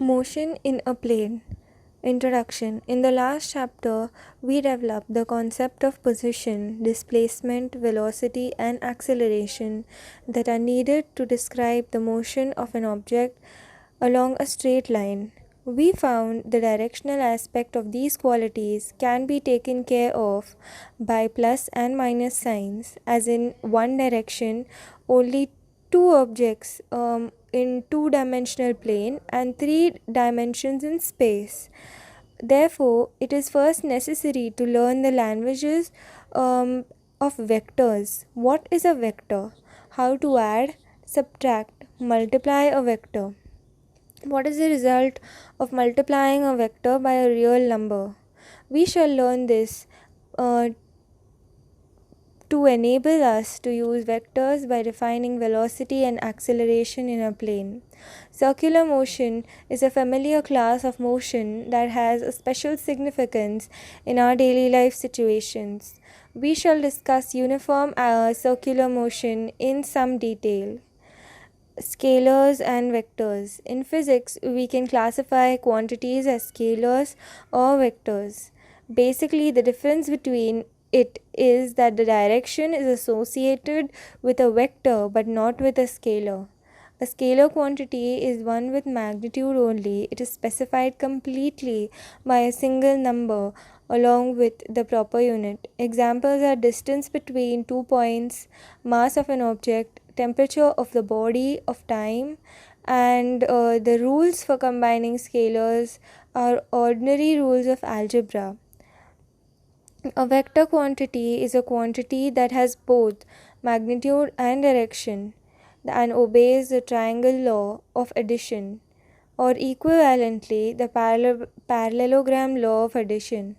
Motion in a plane. Introduction. In the last chapter, we developed the concept of position, displacement, velocity, and acceleration that are needed to describe the motion of an object along a straight line. We found the directional aspect of these qualities can be taken care of by plus and minus signs, as in one direction, only two objects in two-dimensional plane and three dimensions in space. Therefore, it is first necessary to learn the languages of vectors. What is a vector? How to add, subtract, multiply a vector. What is the result of multiplying a vector by a real number? We shall learn this uh, to enable us to use vectors by defining velocity and acceleration in a plane. Circular motion is a familiar class of motion that has a special significance in our daily life situations. We shall discuss uniform circular motion in some detail. Scalars and vectors. In physics, we can classify quantities as scalars or vectors. Basically, the difference between it is that the direction is associated with a vector but not with a scalar. A scalar quantity is one with magnitude only. It is specified completely by a single number along with the proper unit. Examples are distance between 2 points, mass of an object, temperature of the body, of time, and the rules for combining scalars are ordinary rules of algebra. A vector quantity is a quantity that has both magnitude and direction and obeys the triangle law of addition, or equivalently the parallelogram law of addition.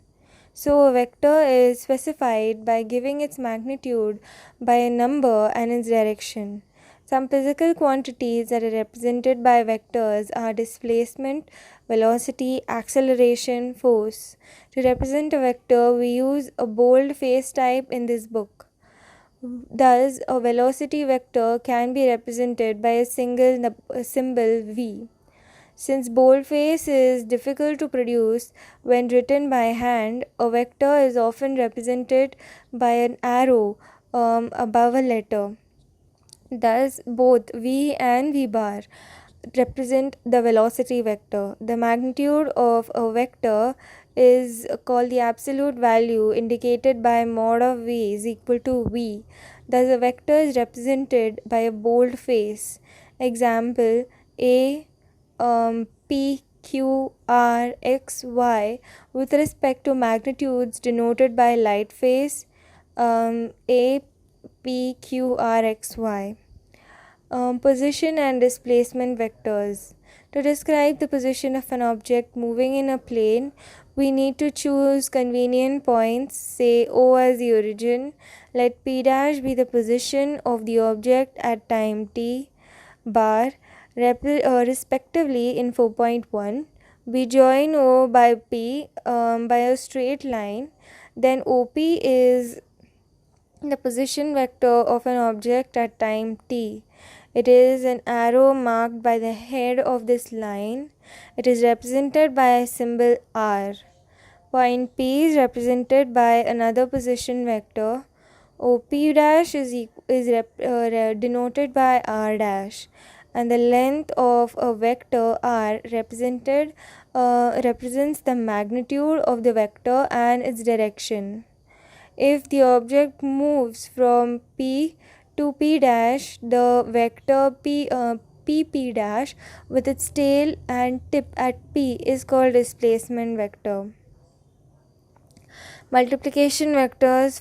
So a vector is specified by giving its magnitude by a number and its direction. Some physical quantities that are represented by vectors are displacement, velocity, acceleration, force. To represent a vector, we use a bold-face type in this book. Thus, a velocity vector can be represented by a single symbol v. Since boldface is difficult to produce when written by hand, a vector is often represented by an arrow above a letter. Thus, both v and v bar represent the velocity vector. The magnitude of a vector is called the absolute value indicated by mod of v is equal to v. Thus, a vector is represented by a bold face. Example a p, q, r, x, y with respect to magnitudes denoted by light phase a, p, q, r, x, y. Position and displacement vectors. To describe the position of an object moving in a plane, we need to choose convenient points, say O as the origin. Let P dash be the position of the object at time t bar respectively in 4.1. We join O by P by a straight line. Then OP is the position vector of an object at time t. It is an arrow marked by the head of this line. It is represented by a symbol r. Point P is represented by another position vector. OP dash is denoted by r dash, and the length of a vector r represents the magnitude of the vector and its direction. If the object moves from P to P dash, the vector PP dash with its tail and tip at P is called displacement vector. Multiplication vectors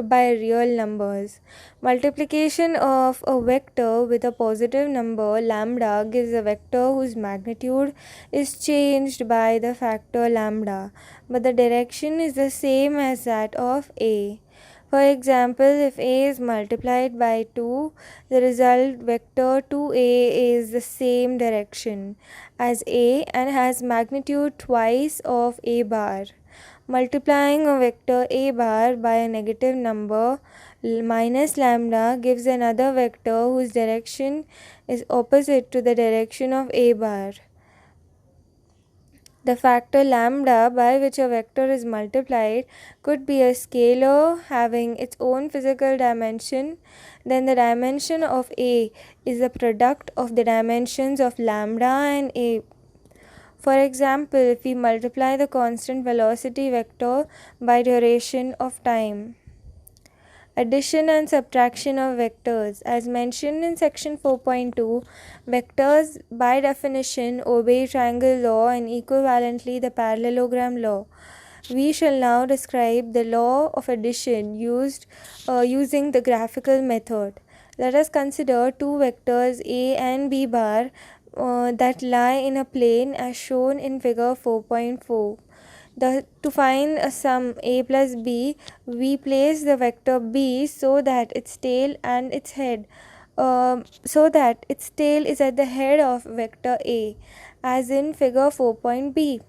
by real numbers. Multiplication of a vector with a positive number lambda gives a vector whose magnitude is changed by the factor lambda, but the direction is the same as that of a. For example, if a is multiplied by 2, the result vector 2a is the same direction as a and has magnitude twice of a bar. Multiplying a vector a bar by a negative number minus lambda gives another vector whose direction is opposite to the direction of a bar. The factor lambda by which a vector is multiplied could be a scalar having its own physical dimension. Then the dimension of A is the product of the dimensions of lambda and A. For example, if we multiply the constant velocity vector by duration of time. Addition and subtraction of vectors. As mentioned in section 4.2, vectors by definition obey triangle law and equivalently the parallelogram law. We shall now describe the law of addition using the graphical method. Let us consider two vectors A and B bar that lie in a plane as shown in figure 4.4. To find a sum A plus B, we place the vector B so that its tail is at the head of vector A, as in figure 4.b.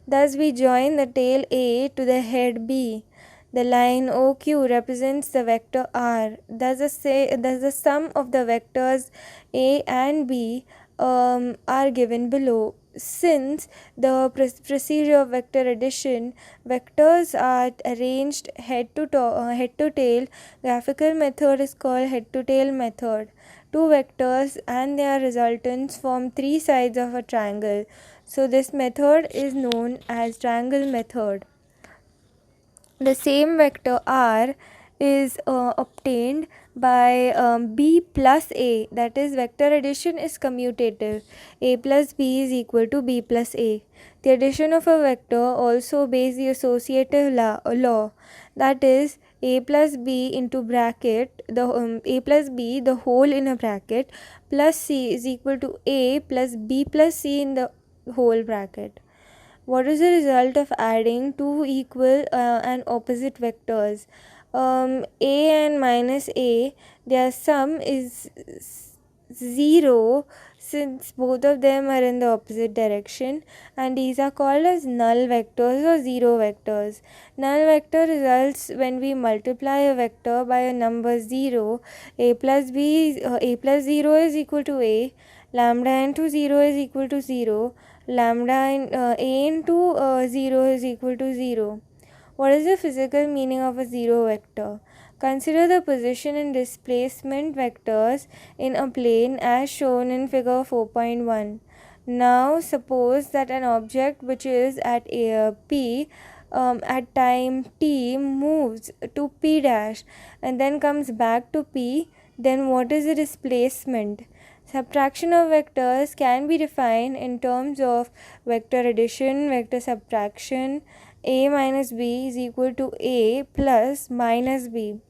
Thus we join the tail A to the head B. The line OQ represents the vector R. Thus the sum of the vectors A and B are given below. Since the procedure of vector addition, vectors are arranged head to tail, graphical method is called head to tail method. Two vectors and their resultants form three sides of a triangle. So this method is known as triangle method. The same vector R is obtained by B plus A, that is vector addition is commutative. A plus B is equal to B plus A. The addition of a vector also obeys the associative law, that is A plus B into bracket, A plus B the whole in a bracket plus C is equal to A plus B plus C in the whole bracket. What is the result of adding two equal and opposite vectors? A and minus A, their sum is 0 since both of them are in the opposite direction, and these are called as null vectors or zero vectors. Null vector results when we multiply a vector by a number 0. A plus 0 is equal to A, lambda into 0 is equal to 0, lambda in A into 0 is equal to 0. What is the physical meaning of a zero vector? Consider the position and displacement vectors in a plane as shown in figure 4.1. Now suppose that an object which is at P at time t moves to P dash and then comes back to P, then what is the displacement? Subtraction of vectors can be defined in terms of vector addition, vector subtraction. A minus B is equal to A plus minus B.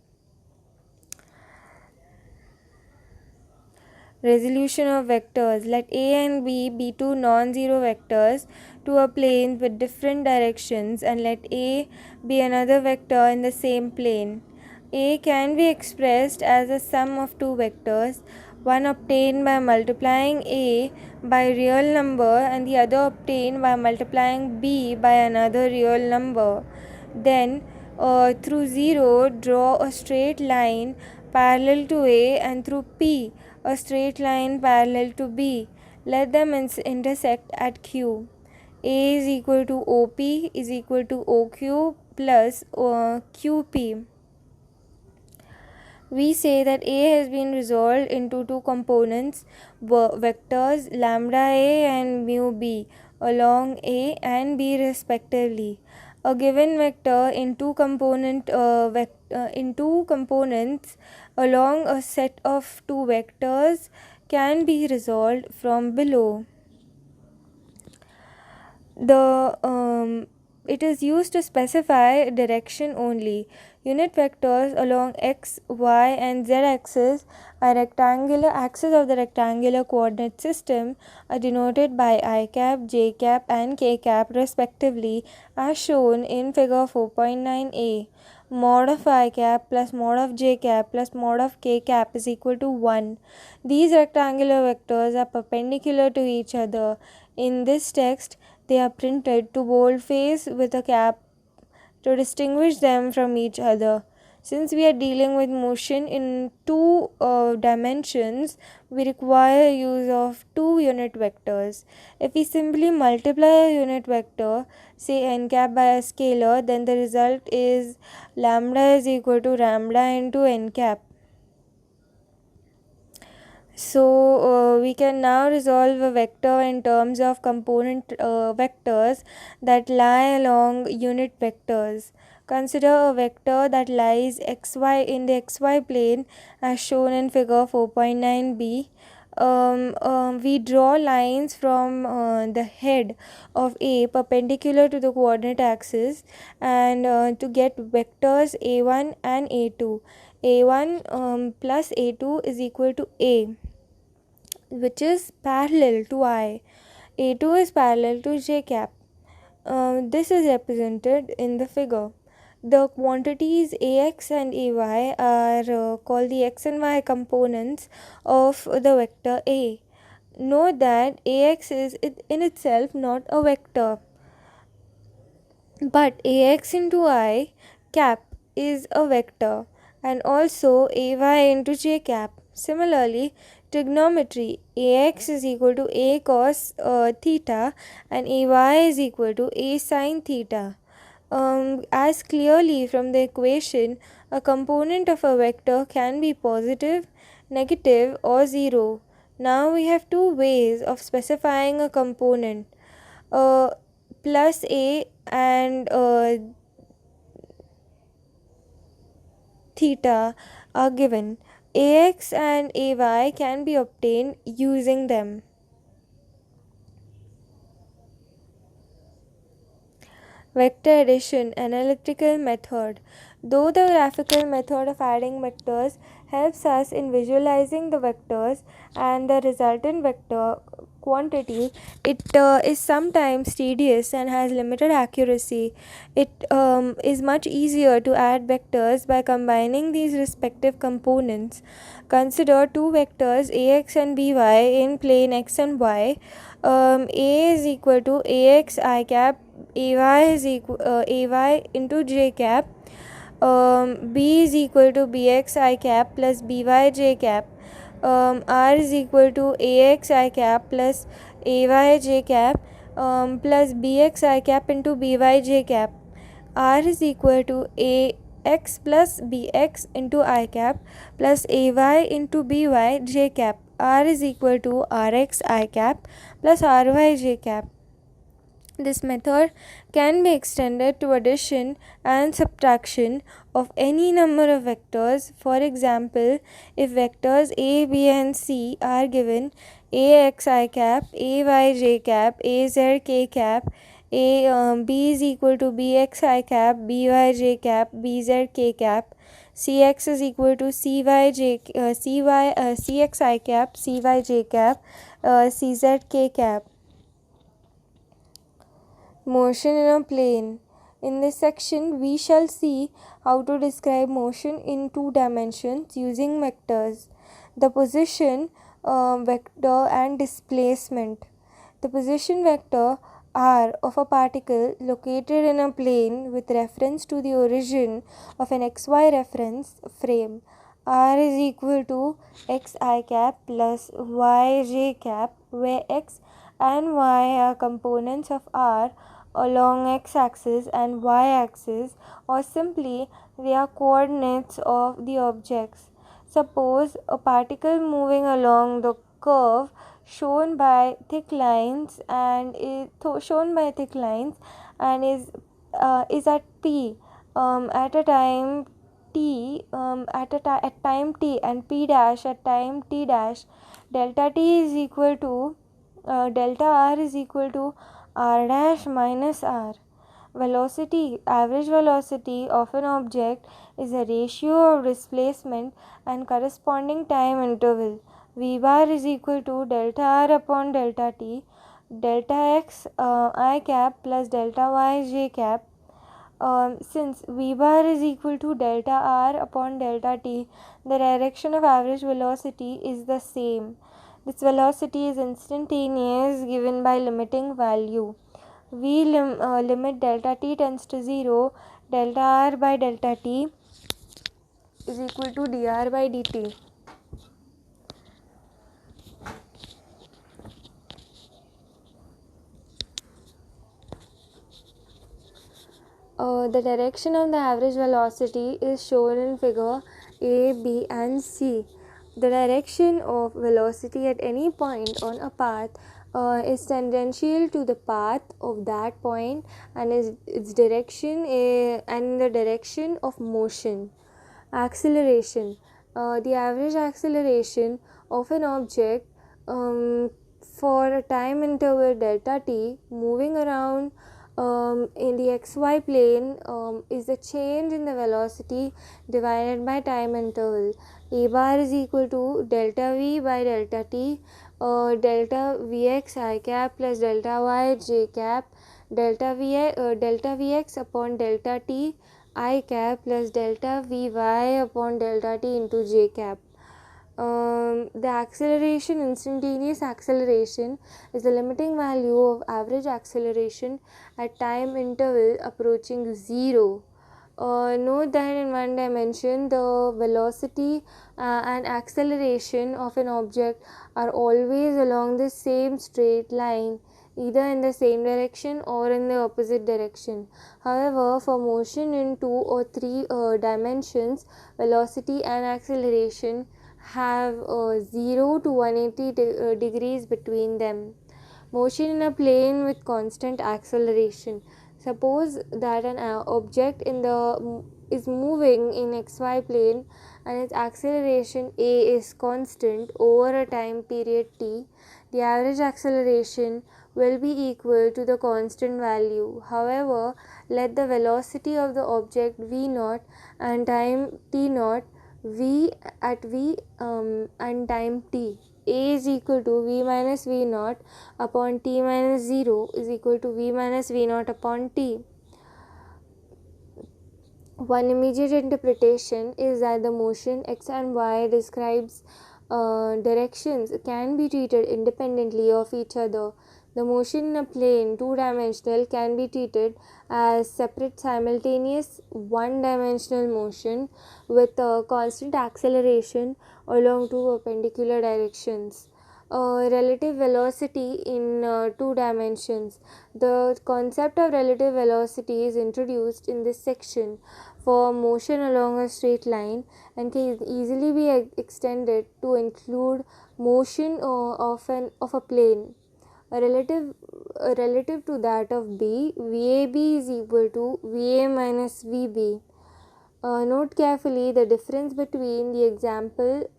Resolution of vectors. Let A and B be two non-zero vectors to a plane with different directions, and let A be another vector in the same plane. A can be expressed as a sum of two vectors, one obtained by multiplying A by a real number and the other obtained by multiplying B by another real number. Then through 0 draw a straight line parallel to A, and through P a straight line parallel to B. Let them intersect at Q. A is equal to OP is equal to OQ plus QP. We say that A has been resolved into two components, vectors lambda A and mu B along A and B respectively. A given vector in two components along a set of two vectors can be resolved from below. It is used to specify direction only. Unit vectors along x, y and z axis axis of the rectangular coordinate system are denoted by I cap, j cap and k cap respectively as shown in figure 4.9a. Mod of I cap plus mod of j cap plus mod of k cap is equal to 1. These rectangular vectors are perpendicular to each other. In this text, they are printed to boldface with a cap to distinguish them from each other. Since we are dealing with motion in two dimensions, we require use of two unit vectors. If we simply multiply a unit vector, say n cap by a scalar, then the result is lambda is equal to lambda into n cap. So we can now resolve a vector in terms of component vectors that lie along unit vectors. Consider a vector that lies xy in the xy plane as shown in figure 4.9b. We draw lines from the head of A perpendicular to the coordinate axis, and to get vectors a1 and a2. a1 plus a2 is equal to a, which is parallel to I. A2 is parallel to j cap. This is represented in the figure. The quantities ax and ay are called the x and y components of the vector A. Note that ax is in itself not a vector, but ax into I cap is a vector, and also ay into j cap. Similarly, trigonometry, ax is equal to a cos theta and ay is equal to a sin theta. As clearly from the equation, a component of a vector can be positive, negative, or zero. Now we have two ways of specifying a component. Uh, Plus a and theta are given. Ax and ay can be obtained using them. Vector addition, analytical method. Though the graphical method of adding vectors helps us in visualizing the vectors and the resultant vector quantity, it is sometimes tedious and has limited accuracy. It is much easier to add vectors by combining these respective components. Consider two vectors ax and by in plane x and y. A is equal to ax I cap, ay is equal ay into j cap. B is equal to bx I cap plus by j cap. R is equal to ax I cap plus ay j cap plus bx I cap into by j cap. R is equal to ax plus bx into I cap plus ay into by j cap. R is equal to rx I cap plus ry j cap. This method can be extended to addition and subtraction of any number of vectors. For example, if vectors a, b and c are given, ax I cap, ay j cap, az k cap, b is equal to bx I cap, by j cap, bz k cap, cx is equal to cx I cap, cy j cap, cz k cap. Motion in a plane. In this section, we shall see how to describe motion in two dimensions using vectors. The position vector and displacement. The position vector r of a particle located in a plane with reference to the origin of an xy reference frame. R is equal to x I cap plus y j cap, where x and y are components of r along x-axis and y-axis, or simply they are coordinates of the objects. Suppose a particle moving along the curve shown by thick lines and is at p at a time t at time t and p dash at time t dash. Delta t is equal to delta r is equal to r dash minus r. Velocity, average velocity of an object is a ratio of displacement and corresponding time interval. V bar is equal to delta r upon delta t, delta x I cap plus delta y j cap. Since V bar is equal to delta r upon delta t, the direction of average velocity is the same. This velocity is instantaneous given by limiting value. We limit delta t tends to 0, delta r by delta t is equal to dr by dt. The direction of the average velocity is shown in figure A, B and C. The direction of velocity at any point on a path is tangential to the path of that point and its direction and the direction of motion. Acceleration. The average acceleration of an object for a time interval delta t moving around in the xy plane is the change in the velocity divided by time interval. A bar is equal to delta v by delta t, delta vx I cap plus delta y j cap, delta vx upon delta t I cap plus delta vy upon delta t into j cap. The acceleration, instantaneous acceleration, is the limiting value of average acceleration at time interval approaching 0. Note that in one dimension, the velocity and acceleration of an object are always along the same straight line, either in the same direction or in the opposite direction. However, for motion in 2 or 3 dimensions, velocity and acceleration have 0 to 180 degrees between them. Motion in a plane with constant acceleration. Suppose that an object is moving in xy plane and its acceleration a is constant over a time period t. The average acceleration will be equal to the constant value. However, let the velocity of the object v0 and time t0 v at v and time t a is equal to v minus v naught upon t minus 0 is equal to v minus v naught upon t. One immediate interpretation is that the motion x and y describes directions can be treated independently of each other. The motion in a plane, two-dimensional, can be treated as separate simultaneous one-dimensional motion with a constant acceleration along two perpendicular directions. Relative velocity in 2 dimensions. The concept of relative velocity is introduced in this section for motion along a straight line and can easily be extended to include motion of a plane. Relative to that of B, VAB is equal to VA minus VB. Note carefully the difference between the example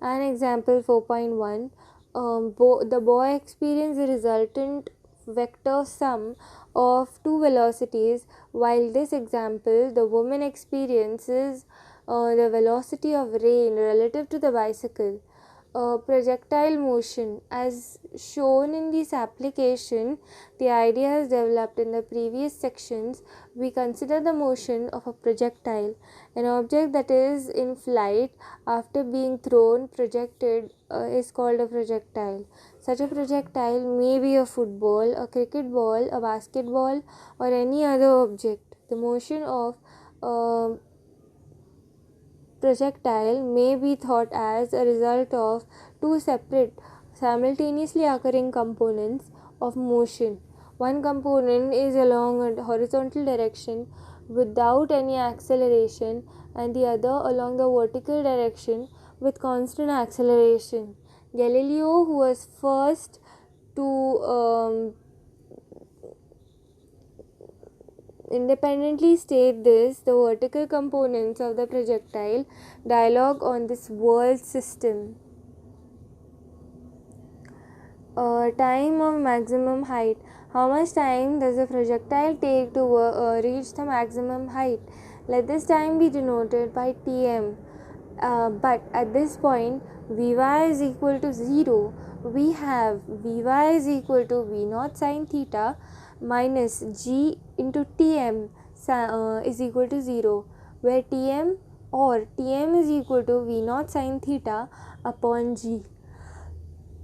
and example 4.1. The boy experienced the resultant vector sum of two velocities, while this example the woman experiences the velocity of rain relative to the bicycle. Projectile motion. As shown in this application, the idea is developed in the previous sections. We consider the motion of a projectile. An object that is in flight after being thrown, projected, is called a projectile. Such a projectile may be a football, a cricket ball, a basketball, or any other object. The motion of projectile may be thought as a result of two separate, simultaneously occurring components of motion. One component is along a horizontal direction without any acceleration, and the other along the vertical direction with constant acceleration. Galileo, who was first to independently state the vertical components of the projectile. Dialogue on this world system. Time of maximum height. How much time does the projectile take to reach the maximum height? Let this time be denoted by Tm. But at this point, Vy is equal to 0. We have Vy is equal to V0 sin theta minus G into Tm is equal to 0, where Tm is equal to V0 sin theta upon G.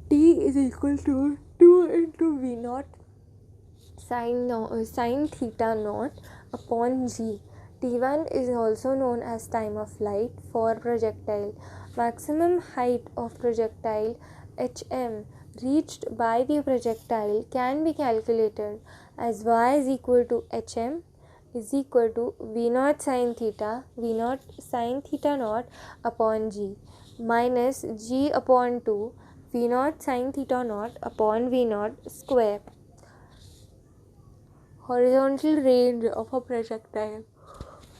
T is equal to 2 into V0 sin theta naught upon G. T1 is also known as time of flight for projectile. Maximum height of projectile hm reached by the projectile can be calculated as y is equal to hm is equal to v naught sin theta naught upon g minus g upon 2 v naught sin theta naught upon v naught square. Horizontal range of a projectile.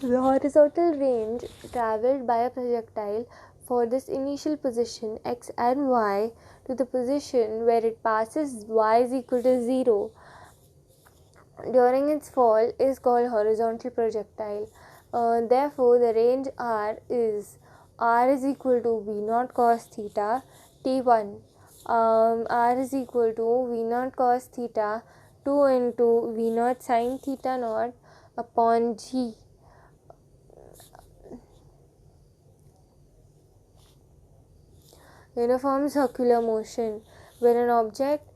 The horizontal range travelled by a projectile for this initial position x and y to the position where it passes y is equal to 0 during its fall is called horizontal projectile. Therefore, the range r is equal to v naught cos theta t1. R is equal to v naught cos theta 2 into v naught sin theta naught upon g. Uniform circular motion. When an object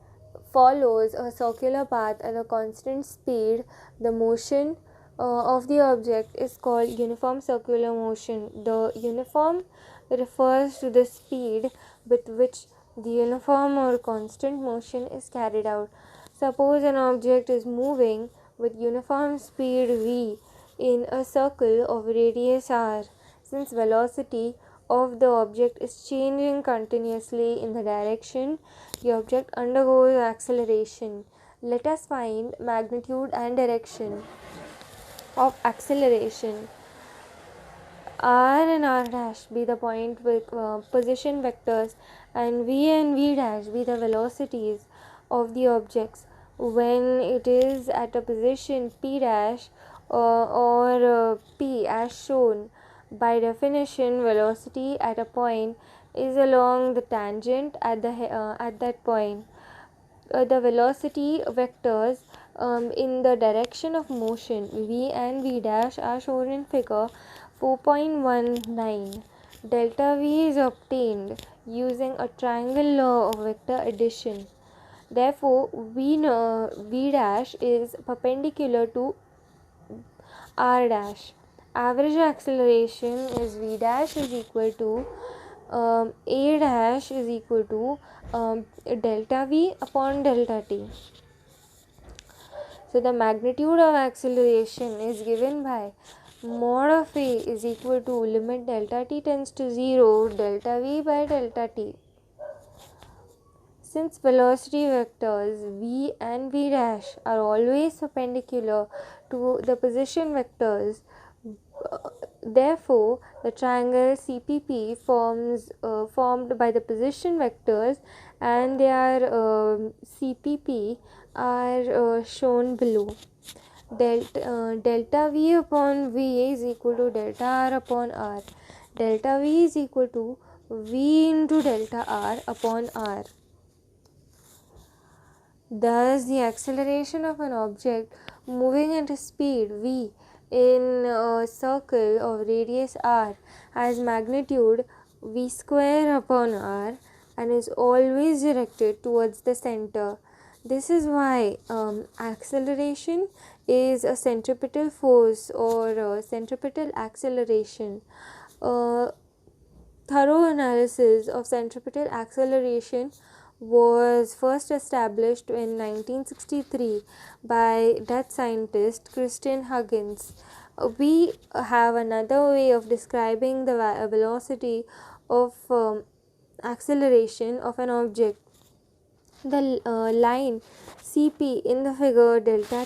follows a circular path at a constant speed, the motion of the object is called uniform circular motion. The uniform refers to the speed with which the uniform or constant motion is carried out. Suppose an object is moving with uniform speed v in a circle of radius r. Since velocity of the object is changing continuously in the direction the object undergoes acceleration. Let us find magnitude and direction of acceleration. R and R dash be the point with position vectors, and V and V dash be the velocities of the objects when it is at a position P dash or P as shown. By definition, velocity at a point is along the tangent at that point. The velocity vectors in the direction of motion v and v dash are shown in figure 4.19. Delta v is obtained using a triangle law of vector addition. Therefore, v dash is perpendicular to r dash. Average acceleration is v dash is equal to a dash is equal to delta v upon delta t. So the magnitude of acceleration is given by mod of a is equal to limit delta t tends to 0 delta v by delta t. Since velocity vectors v and v dash are always perpendicular to the position vectors, therefore, the triangle CPP formed by the position vectors and their CPP are shown below. Delta V upon V is equal to delta R upon R. Delta V is equal to V into delta R upon R. Thus, the acceleration of an object moving at a speed v in a circle of radius r has magnitude v square upon r and is always directed towards the center. This is why acceleration is a centripetal force or centripetal acceleration. Thorough analysis of centripetal acceleration was first established in 1963 by Dutch scientist Christian Huygens. We have another way of describing the velocity of acceleration of an object. The line CP in the figure delta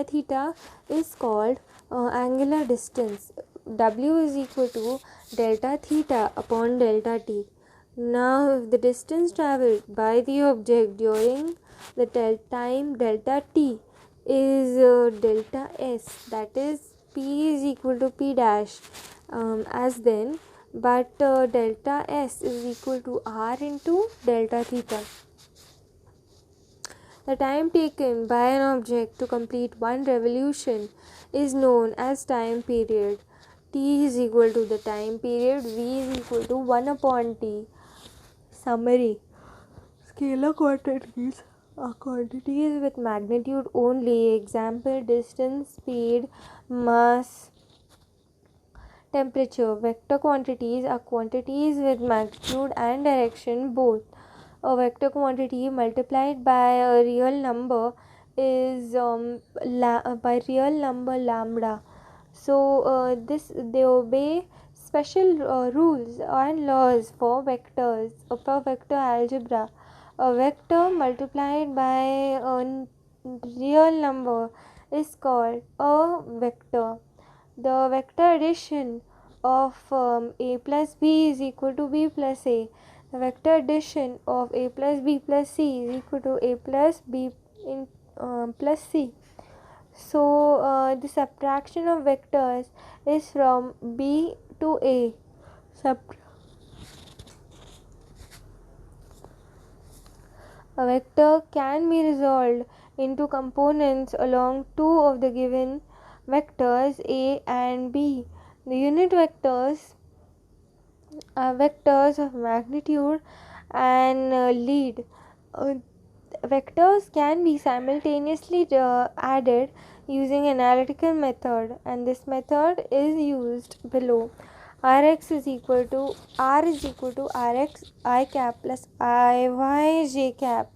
theta is called angular distance. W is equal to delta theta upon delta t. Now, if the distance travelled by the object during the time delta t is delta s, that is p is equal to p dash as then, but delta s is equal to r into delta theta. The time taken by an object to complete one revolution is known as time period. T is equal to the time period, V is equal to 1 upon T. Summary. Scalar quantities are quantities with magnitude only. Example: distance, speed, mass, Temperature. Vector quantities are quantities with magnitude and direction both. A vector quantity multiplied by a real number is by real number lambda. So this they obey special rules and laws for vectors for vector algebra. A vector multiplied by a real number is called a vector. The vector addition of a plus b is equal to b plus a. The vector addition of a plus b plus c is equal to a plus b in plus c. So the subtraction of vectors is from b to a. A vector can be resolved into components along two of the given vectors a and b. The unit vectors are vectors of magnitude and lead. Uh, Vectors can be simultaneously added using analytical method, and this method is used below. Rx is equal to R is equal to Rx I cap plus Iy j cap.